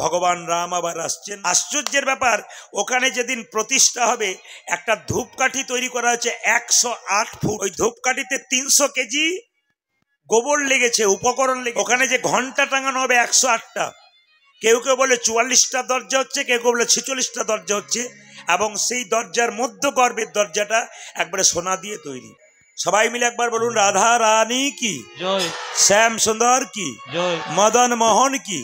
ভগবান রাম আবার আসছেন। আশ্চর্যের ব্যাপার, ওখানে যেদিন প্রতিষ্ঠা হবে একটা ধূপকাঠি তৈরি করা হচ্ছে 108 ফুট। ওই ধূপকাঠিতে 300 কেজি গোবর লেগেছে, উপকরণ লেগে। ওখানে যে ঘন্টা টাঙানো হবে 108টা, কেউ কেউ বলে 44টা দরজা হচ্ছে, কেউ কেউ বলে 46টা দরজা হচ্ছে, এবং সেই দরজার মধ্য গর্ভের দরজাটা একবারে সোনা দিয়ে তৈরি। সবাই মিলে একবার বলুন, রাধা রানী কি জয়, শ্যাম সুন্দর কি জয়, মদন মোহন কি,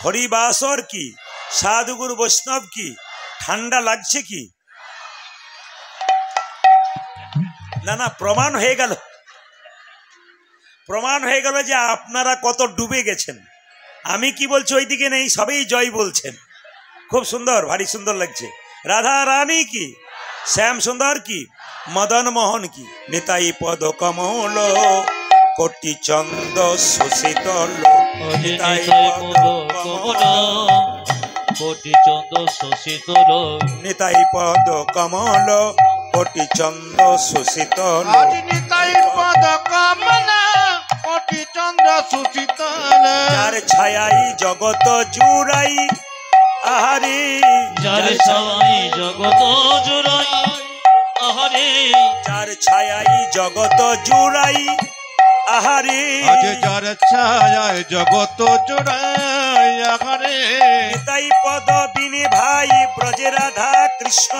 হরিবাসর কি, সাধুগুরু বৈষ্ণব কি। ঠান্ডা লাগছে কি? না না, প্রমাণ হয়ে গেল, প্রমাণ হয়ে গেল যে আপনারা কত ডুবে গেছেন। আমি কি বলছি ওইদিকে নেই, সবাই জয় বলছেন। খুব সুন্দর, ভারী সুন্দর লাগছে। রাধা রানী কি, শ্যাম সুন্দর কি, মদন মোহন কি। নিতাই পদ কমল কোটি চন্দ সুশীতল, নিতাই পদ কমল কোটি চন্দ সুশীতল, নিতাই পদ কমল কোটি চন্দ সুশীতল, নিতাই পদ কমল কোটি চন্দ্র সুশীতল। যার ছায়াই জগৎ জুড়াই, আহারে যার ছায়াই জগৎ জুড়াই, আহারে যার ছায়াই জগৎ জুড়াই, আহারে যার ছায়ায় জগৎ জুড়াই, আহারে নিতাই পদ বিনে ভাই ব্রজে রাধা কৃষ্ণ।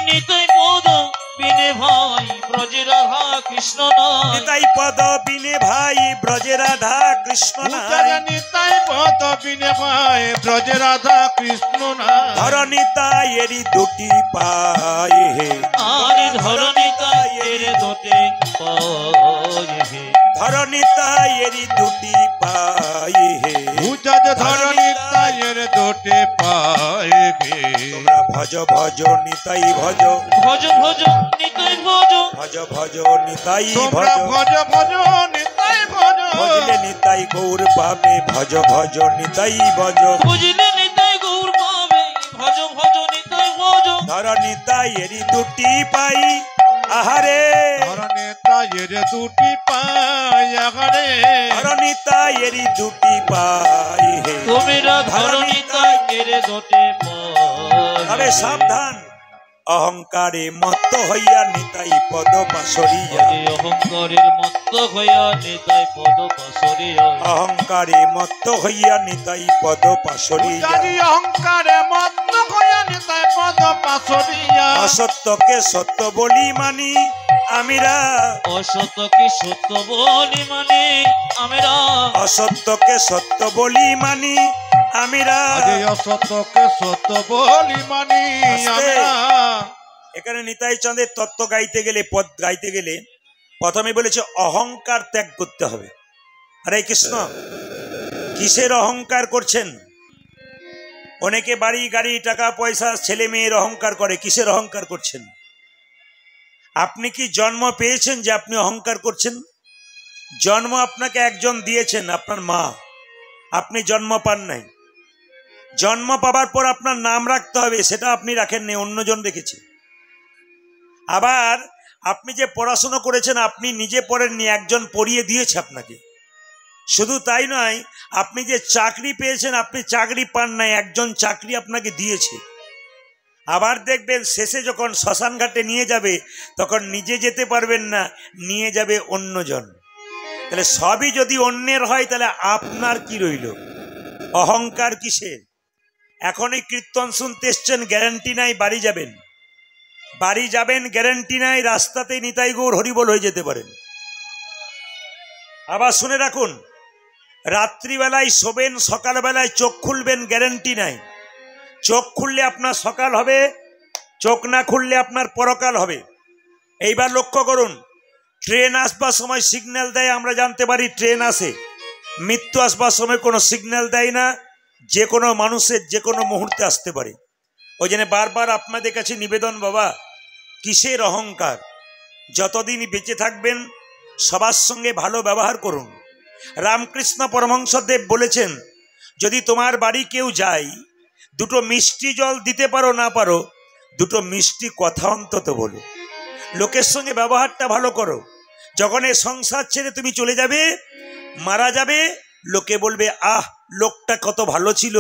নিতাই পদ বিনে ভাই ব্রজে রাধা কৃষ্ণ, নিতাই পদ বিনে ভাই ব্রজে রাধা কৃষ্ণ, নিতাই পদ বিনে ভাই ব্রজে রাধা কৃষ্ণ। ধরণিতাই এরি দুটি পায়ে, আরে ধরণিতাই এর দুটি পায়ে, ধরণিতাই এরি দুটি পায়ে, ধরণিতাই এর দুটি পায়ে। তোমরা ভজ ভজ নিতাই ভজ, ভজ ভজ নিতাই ভজ, ভজ ভজ নিতাই ভজ, ভজ ভজ নিতাই ভজ। ভজলে নিতাই গৌর পাবে, ভজ ভজ নিতাই ভজ, বুঝলে নিতাই গৌর পাবে, ভজ ভজ নিতাই ভজ। ধরণিতাই এরি দুটি পাই, আহারে ধরণিতাই এর দুটি পাই, আহারে ধরণিতাই এরি দুটি পাই। তোমরা ধরণিতাই এর দুটি পাই। তবে সাবধান, অহংকারে মত্ত হইয়া নিতাই পদ পাশরিয়া, অহংকারের মত্ত হইয়া নিতাই পদ পাশরিয়া, অহংকারে মত্ত হইয়া নিতাই পদ পাশরিয়া, অহংকারে মত্ত হইয়া নিতাই পদ পাশরিয়া। অসত্যকে সত্য বলি মানি আমিরা, অসত্যকে সত্য বলি মানে আমরা, অসত্যকে সত্য বলি মানি আমিরা, অসত্যকে সত্য বলি মানি আমরা। এখানে নিতাই চাঁদের তত্ত্ব গাইতে গেলে, পদ গাইতে গেলে প্রথমে বলেছে অহংকার ত্যাগ করতে হবে। হরে কৃষ্ণ। কিসের অহংকার করছেন? অনেকে বাড়ি গাড়ি টাকা পয়সা ছেলে মেয়ের অহংকার করে। কিসের অহংকার করছেন? আপনি কি জন্ম পেয়েছেন যে আপনি অহংকার করছেন? জন্ম আপনাকে একজন দিয়েছেন, আপনার মা। আপনি জন্ম পান নাই। জন্ম পাবার পর আপনার নাম রাখতে হবে, সেটা আপনি রাখেননি, অন্যজন রেখেছে। আবার আপনি যে পড়াশোনা করেছেন আপনি নিজে পড়েননি, একজন পড়িয়ে দিয়েছে আপনাকে। শুধু তাই নয়, আপনি যে চাকরি পেয়েছেন আপনি চাকরি পান নাই, একজন চাকরি আপনাকে দিয়েছে। আবার দেখবেন শেষে যখন শ্মশান ঘাটে নিয়ে যাবে তখন নিজে যেতে পারবেন না, নিয়ে যাবে অন্যজন। তাহলে সবই যদি অন্যের হয় তাহলে আপনার কি রইল? অহংকার কিসের? এখনই কীর্তন শুনতে এসছেন, গ্যারান্টি নাই বাড়ি যাবেন। বাড়ি যাবেন গ্যারান্টি নাই, রাস্তাতেই নিতাই গৌর হরিবোল হয়ে যেতে পারেন। আবার শুনে রাখুন, রাত্রিবেলায় শোবেন, সকালবেলায় চোখ খুলবেন, গ্যারান্টি নাই। চোখ খুললে আপনার সকাল হবে, চোখ না খুললে আপনার পরকাল হবে। এইবার লক্ষ্য করুন, ট্রেন আসবার সময় সিগন্যাল দেয়, আমরা জানতে পারি ট্রেন আসে। মৃত্যু আসবার সময় কোনো সিগন্যাল দেয় না, যে কোনো মানুষের যে কোনো মুহূর্তে আসতে পারে। ওই জন্য বারবার আপনাদের কাছে নিবেদন, বাবা কিসের অহংকার? যতদিন বেঁচে থাকবেন সবার সঙ্গে ভালো ব্যবহার করুন। রামকৃষ্ণ পরমহংসদেব বলেছেন, যদি তোমার বাড়ি কেউ যায়, দুটো মিষ্টি জল দিতে পারো না পারো, দুটো মিষ্টি কথা অন্তত বলো। লোকের সঙ্গে ব্যবহারটা ভালো করো। যখন এই সংসার ছেড়ে তুমি চলে যাবে, মারা যাবে, লোকে বলবে আহ লোকটা কত ভালো ছিল,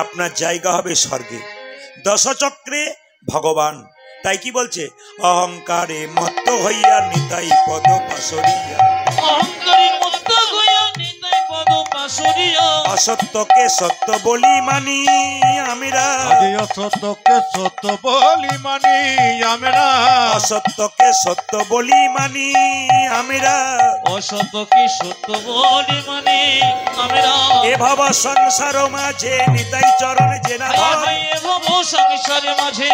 আপনার জায়গা হবে স্বর্গে। দশচক্রে ভগবান, তাই কি বলছে, অহংকারে মত্ত হইয়া নিতাই পদ পাশরিয়া, অহংকারী মুক্ত হইয়া নিতাই পদ পাশরিয়া, অসত্যকে সত্য বলি মানি আমরা, অসত্যকে সত্য বলি মানি আমরা, অসত্যকে সত্য বলি মানি আমরা, অসত্যকে সত্য বলি মানি আমরা। এ ভব সংসার মাঝে নিতাই চরণ জেনা ভজ, এ ভব সংসারের মাঝে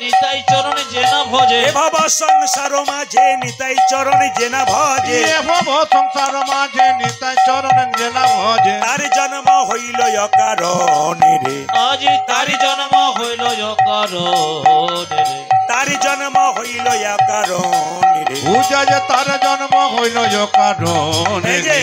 নিতাই চরণে যে না ভজে, এ ভব সংসার মাঝে নিতাই চরণ জেনা ভজে, এ ভব সংসার মাঝে নিতাই চরণ জেনা ভজে, তার জন্ম হইল অকারণে রে, আজ তারি জন্ম হইল অকারণে রে, তার জন্ম হইল অকারণে রে, পূজা যে তার জন্ম হইল কারণে এই যে,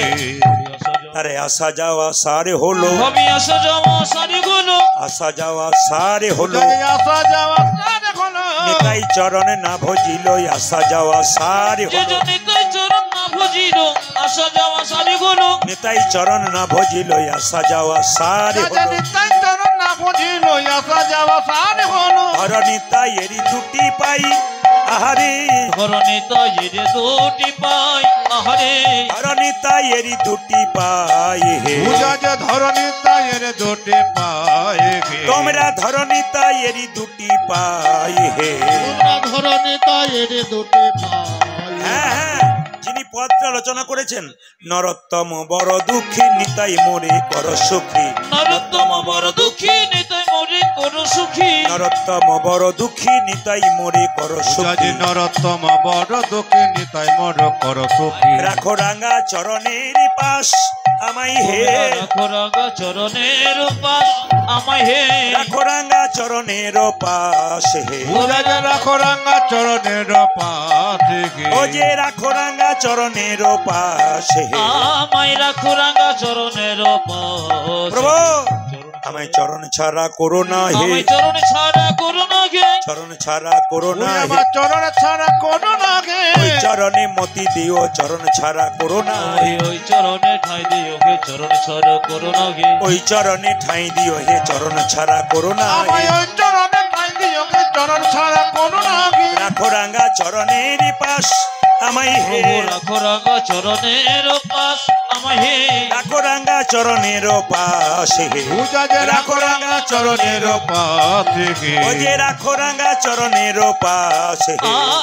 তারে আসা যাওয়া সারে হলো, আমি আসা যাওয়া সারি গুলো, আসা যাওয়া সারে হলো, আসা যাওয়া সারে হলো, নিতাই চরণে না ভজিল আসা যাওয়া সারে যে হলো, নিতাই চরণ না ভজিল আসা যাওয়া সারি গুলো, নিতাই চরণ না ভজিল আসা যাওয়া সারে হলো, নিতাই চরণ না বুঝিল আসা যাওয়া সারে হলো, ধরণী তাই এরি দুটি পাই আহারে, ধরণী তাইরে দুটি পাই আহারে, ধরণী তাই এরি দুটি পাই হে, পূজা যে ধরণী তাইয়ের দুটি পায়ে গে, তোমরা ধরণী তাই এরি দুটি পাই হে। ধরণী তাইয়ের দুটি পায়ে, হ্যাঁ হ্যাঁ, যিনি পদটা রচনা করেছেন, নরোত্তম বড় দুঃখী নিতাই মোরে কর সুখী, নরোত্তম বড় দুঃখী নিতাই মোরে করো সুখী, নরোত্তম বড় দুঃখী নিতাই মোরে কর পূজা যে সুখী, নরোত্তম বড় দুঃখী নিতাই মর কর সুখী, রাখো রাঙা চরণের পাশ আমায় হে, রাখো রাঙা চরণের পাশ আমায় হে, রাখো রাঙা চরণের পাশ হে, পূজা যে রাখো রাঙা চরণের পাশে গে, ও যে রাখো রাঙা চরণের পাশ হে, আমায় রাখো রাঙা চরণের পাশ, প্রভু আমায় চরণ ছাড়া করো না হে, আমায় চরণ ছাড়া করো না গে, চরণ ছাড়া করো না হে, আমার চরণ ছাড়া কোনো না গে, ওই চরণে মতি দিও চরণ ছাড়া করো না হে, ওই চরণে ঠাই দিও গে চরণ ছাড়া করো না গে, ওই চরণে ঠাঁই দিও হে চরণ ছাড়া করো না হে, আমায় ওই চরণে ঠাই দিও গে চরণ ছাড়া কোনো না গে, রাখো রাঙা চরণের পাশ আমায় হে, প্রভু রাখো রাঙা চরণের পাশ আমায় হে, রাখো রাঙা চরণের পাশ হে, পূজা যে রাখো রাঙা চরণের পাশে গে, ও যে রাখো রাঙা চরণের পাশ হে।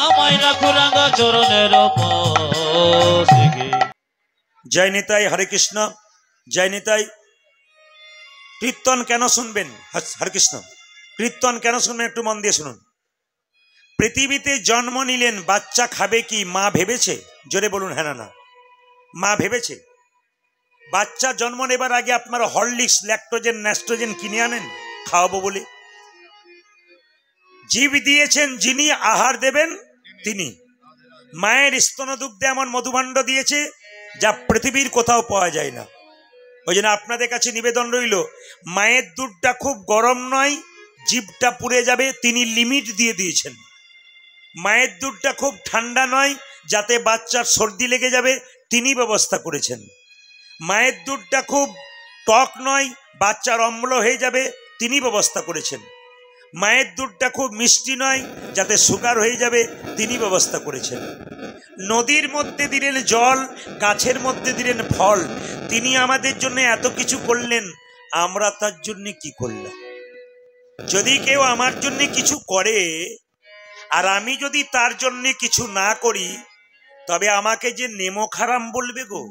আমায় রাখো রাঙা চরণের পাশ গে। জয় নিতাই, হরে কৃষ্ণ, জয় নিতাই। কীর্তন কেন শুনবেন? হরে কৃষ্ণ, কীর্তন কেন শুনবেন একটু মন দিয়ে শুনুন। পৃথিবীতে জন্ম নিলেন, বাচ্চা খাবে কি মা ভেবেছে? জোরে বলুন হ্যাঁ না না। মা ভেবেছে? বাচ্চা জন্ম নেবার আগে আপনারা হরলিক্স, ল্যাকটোজেন, ন্যাস্ট্রোজেন কিনে আনেন খাওয়াবো বলে। জীব দিয়েছেন যিনি, আহার দেবেন তিনি। মায়ের স্তনদুগ্ধে এমন মধুভাণ্ড দিয়েছে যা পৃথিবীর কোথাও পাওয়া যায় না। ওই জন্য আপনাদের কাছে নিবেদন রইল, মায়ের দুধটা খুব গরম নয়, জিভটা পুড়ে যাবে, তিনি লিমিট দিয়ে দিয়েছেন। মায়ের দুধটা খুব ঠান্ডা নয়, যাতে বাচ্চার সর্দি লেগে যাবে, তিনি ব্যবস্থা করেছেন। মায়ের দুধটা খুব টক নয়, বাচ্চার অম্ল হয়ে যাবে, তিনি ব্যবস্থা করেছেন। মায়ের দুধটা খুব মিষ্টি নয়, যাতে সুগার হয়ে যাবে, তিনি ব্যবস্থা করেছেন। নদীর মধ্যে দিলেন জল, গাছের মধ্যে দিলেন ফল, তিনি আমাদের জন্য এত কিছু করলেন, আমরা তার জন্য কি করলাম? যদি কেউ আমার জন্য কিছু করে আর আমি যদি তার জন্য কিছু না করি, তবে আমাকে যে নেমো খারাম বলবে গো।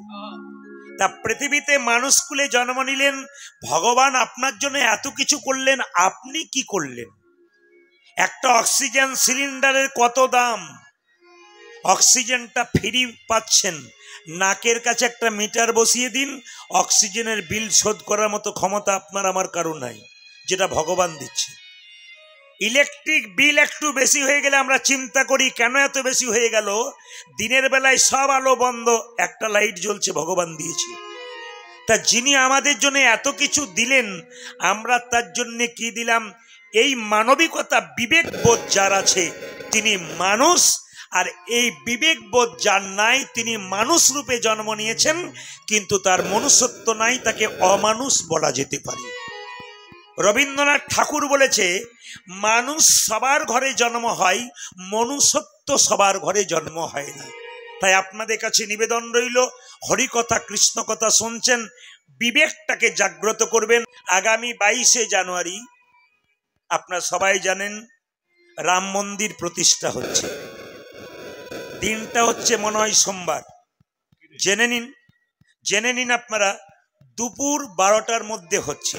তা পৃথিবীতে মানুষ কুলে জন্ম নিলেন, ভগবান আপনার জন্য এত কিছু করলেন, আপনি কি করলেন? একটা অক্সিজেন সিলিন্ডারের কত দাম? অক্সিজেনটা ফ্রি পাচ্ছেন, নাকের কাছে একটা মিটার বসিয়ে দিন, অক্সিজেনের বিল শোধ করার মতো ক্ষমতা আপনার আমার কারো নাই, যেটা ভগবান দিচ্ছে। ইলেকট্রিক বিল একটু বেশি হয়ে গেলে আমরা চিন্তা করি কেন এত বেশি হয়ে গেল। দিনের বেলায় সব আলো বন্ধ, একটা লাইট জ্বলছে, ভগবান দিয়েছে। তা যিনি আমাদের জন্য এত কিছু দিলেন, আমরা তার জন্য কি দিলাম? এই মানবিকতা, বিবেকবোধ যার আছে তিনি মানুষ, আর এই বিবেকবোধ যার নাই তিনি মানুষ রূপে জন্ম নিয়েছেন, কিন্তু তার মনুষ্যত্ব নাই, তাকে অমানুষ বলা যেতে পারে। রবীন্দ্রনাথ ঠাকুর বলেছে, মানুষ সবার ঘরে জন্ম হয়, মনুষ্যত্ব সবার ঘরে জন্ম হয় না। তাই আপনাদের কাছে নিবেদন রইল, হরিকথা কৃষ্ণ কথা শুনছেন, বিবেকটাকে জাগ্রত করবেন। আগামী 22শে জানুয়ারি আপনারা সবাই জানেন রাম মন্দির প্রতিষ্ঠা হচ্ছে। দিনটা হচ্ছে মনে হয় সোমবার। জেনে নিন আপনারা দুপুর 12টার মধ্যে হচ্ছে।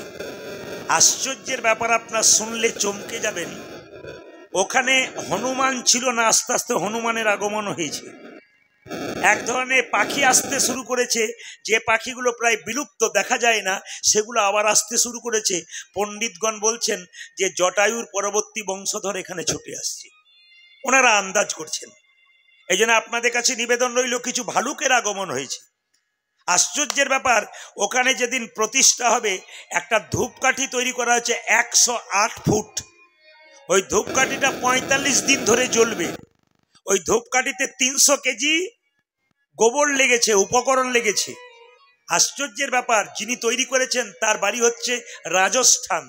আশ্চর্যের ব্যাপার আপনার শুনলে চমকে যাবেন, ওখানে হনুমান ছিল না, আস্তে আস্তে হনুমানের আগমন হয়েছে। এক ধরনের পাখি আসতে শুরু করেছে, যে পাখিগুলো প্রায় বিলুপ্ত দেখা যায় না, সেগুলো আবার আসতে শুরু করেছে। পণ্ডিতগণ বলছেন যে জটায়ুর পরবর্তী বংশধর এখানে ছুটে আসছে, ওনারা আন্দাজ করছেন। এই জন্য আপনাদের কাছে নিবেদন রইল, কিছু ভালুকের আগমন হয়েছে। আশ্চর্যের ব্যাপার, ওখানে যেদিন প্রতিষ্ঠা হবে একটা ধূপকাঠি তৈরি করা হয়েছে 108 ফুট। ওই ধূপকাঠিটা 45 দিন ধরে জ্বলবে। ওই ধূপকাঠিতে 300 কেজি গোবর লেগেছে, উপকরণ লেগেছে। আশ্চর্যের ব্যাপার, যিনি তৈরি করেছেন তার বাড়ি হচ্ছে রাজস্থান,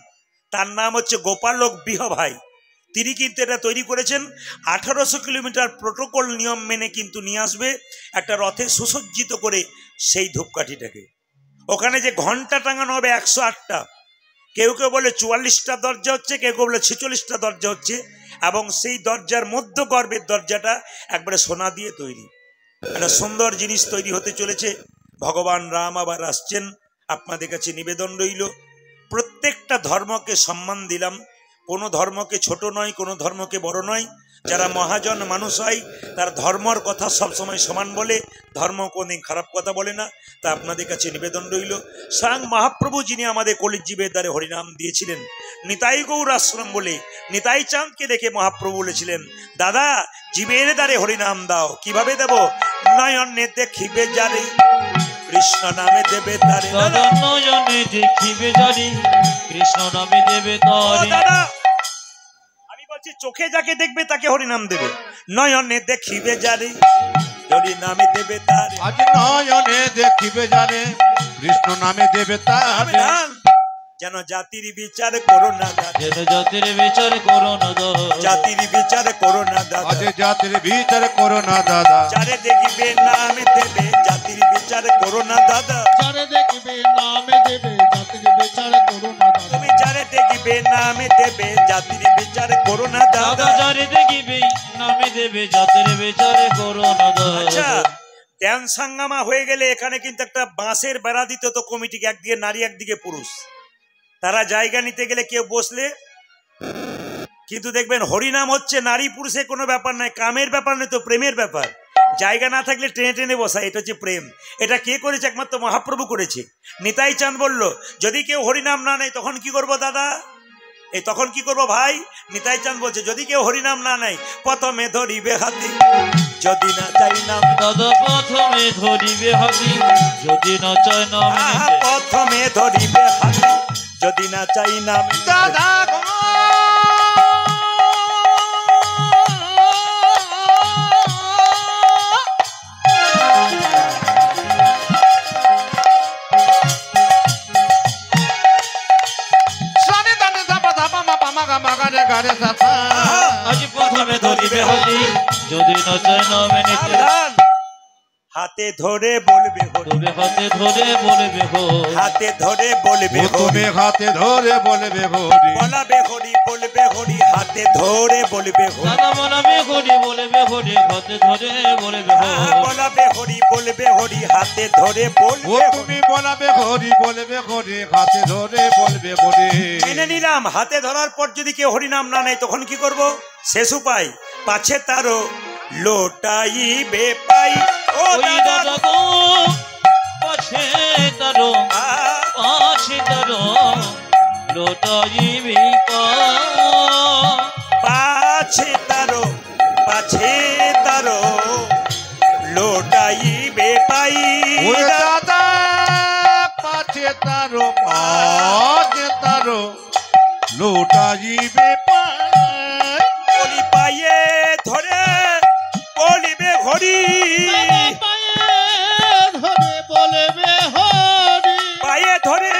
তার নাম হচ্ছে গোপালক বিহভাই। তিনি কিন্তু এটা তৈরি করেছেন। 1800 কিলোমিটার প্রোটোকল নিয়ম মেনে কিন্তু নিয়ে আসবে একটা রথে সুসজ্জিত করে সেই ধূপকাঠিটাকে। ওখানে যে ঘন্টা টাঙানো হবে 108টা, কেউ কেউ বলে 44টা দরজা হচ্ছে, কেউ কেউ বলে 46টা দরজা হচ্ছে, এবং সেই দরজার মধ্য গর্ভের দরজাটা একবারে সোনা দিয়ে তৈরি। একটা সুন্দর জিনিস তৈরি হতে চলেছে। ভগবান রাম আবার আসছেন। আপনাদের কাছে নিবেদন রইল, প্রত্যেকটা ধর্মকে সম্মান দিলাম, কোনো ধর্মকে ছোট নয়, কোনো ধর্মকে বড় নয়। যারা মহাজন মানুষ হয় তার ধর্মর কথা সবসময় সমান বলে, ধর্ম কোনদিন খারাপ কথা বলে না। তা আপনাদের কাছে নিবেদন রইল, স্বয়ং মহাপ্রভু যিনি আমাদের কলিজীবের দ্বারে হরিনাম দিয়েছিলেন, নিতাই গৌর আশ্রম বলে নিতাই চাঁদকে দেখে মহাপ্রভু বলেছিলেন, দাদা জীবের দ্বারে হরিনাম দাও। কিভাবে দেব? নয়নে দেখিবে যারে কৃষ্ণ নামে দেবে তারে। নয়নে দেখিবে যারে কৃষ্ণ নামে দেবে তারে। দাদা আমি বলছি, চোখে যাকে দেখবে তাকে হরিনাম দেবে। নয়নে দেখিবে যারে হরি নামে দেবে তারে। আজ নয়নে দেখিবে যারে কৃষ্ণ নামে দেবে তারে। যেন জাতির বিচার করো না দাদা, যেন জাতির বিচার করো না দাদা, জাতির বিচার করো না দাদা, আজ জাতির বিচার করো না দাদা। যারে দেখিবে নামে দেবে জাতির বিচার করো না দাদা। যারে দেখবে নামে দেবে জাতির বিচার করো না দাদা। তুমি যারে দেখিবে নামে দেবে জাতির বিচার করো না দাদা। যারে দেখিবে নামে দেবে জাতির বিচার করো না দাদা। আচ্ছা, ধ্যান সাঙ্গামা হয়ে গেলে এখানে কিন্তু একটা বাঁশের বেড়া দিত তো কমিটিকে, একদিকে নারী একদিকে পুরুষ। তারা জায়গা নিতে গেলে কেউ বসলে, কিন্তু দেখবেন হরিনাম হচ্ছে নারী পুরুষে কোনো ব্যাপার নাই, কামের ব্যাপার নয় তো, প্রেমের ব্যাপার। জায়গা না থাকলে টেনে টেনে বসায়, এটা হচ্ছে প্রেম। এটা কে করেছে? একমাত্র মহাপ্রভু করেছে। নিতাই চাঁদ বলল, যদি কেউ হরিনাম না নেয় তখন কি করবো দাদা? তখন কি করবো ভাই? নিতাই চাঁদ বলছে, যদি কেউ হরিনাম না নেয় প্রথমে ধরিবে হাতি, যদি না চাই নাম দাদা প্রথমে ধরিবে হাতি, যদি না চাই নাম। প্রথমে ধরিবে হাতি, যদি না চাই নাম দাদা আজ প্রথমে ধরিবে হাতি, যদি না চাই নামে নিতে। হাতে ধরে বলবে তবে হাতে ধরে বলবে হো, হাতে ধরে বলবে তুমি হাতে ধরে বলবে হরি, বলাবে হরি, বলবে হরি, হাতে ধরে বলবে হরি। দাদা বলাবে হরি, বলবে হরি, হাতে ধরে বলবে হো। বলাবে হরি, বলবে হরি, হাতে ধরে ও বলবে। তুমি বলাবে হরি, বলবে হরি, হাতে ধরে বলবে হরি। মেনে নিলাম। হাতে ধরার পর যদি কেউ হরিনাম না নেয় তখন কি করব? শেষ উপায়, পাছে তারও লোটাইবে পাই। ও ওই দাদা গো পাছে তারো, পাছে তারো লোটাইবে পাছে তারো, পাছে তারো লোটাইবে পাই। ওই দাদা পাছে তারো, পাছে তারো লোটাইবে পাই। বলি পায়ে ধরে বলিবে হরি, ধরে বলবে হরি, পায়ে ধরে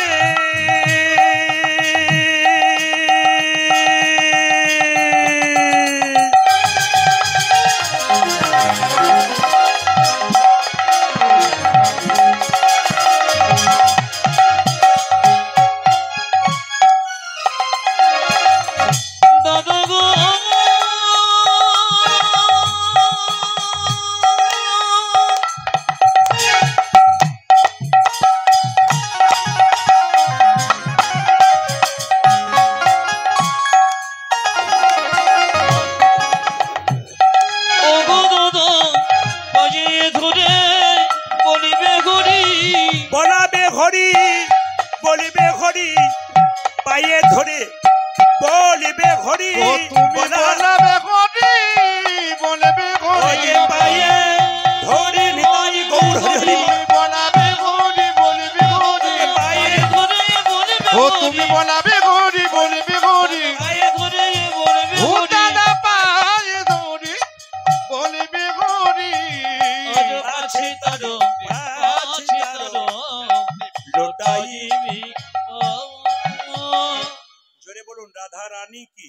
হরি বলিবে হরি পায়ে ধরে বলিবে হরি ও তুমি বলবে হরি বলবে হরি পায়ে ধরি নিতাই গৌর হরি হরি তুমি বলবে হরি বলবে হরি পায়ে ও তুমি বলবে হরি বলবে হরি ও দাদা পায়ে ধরি বলবে হরি লোটাই জোরে বলুন রাধা রানী কি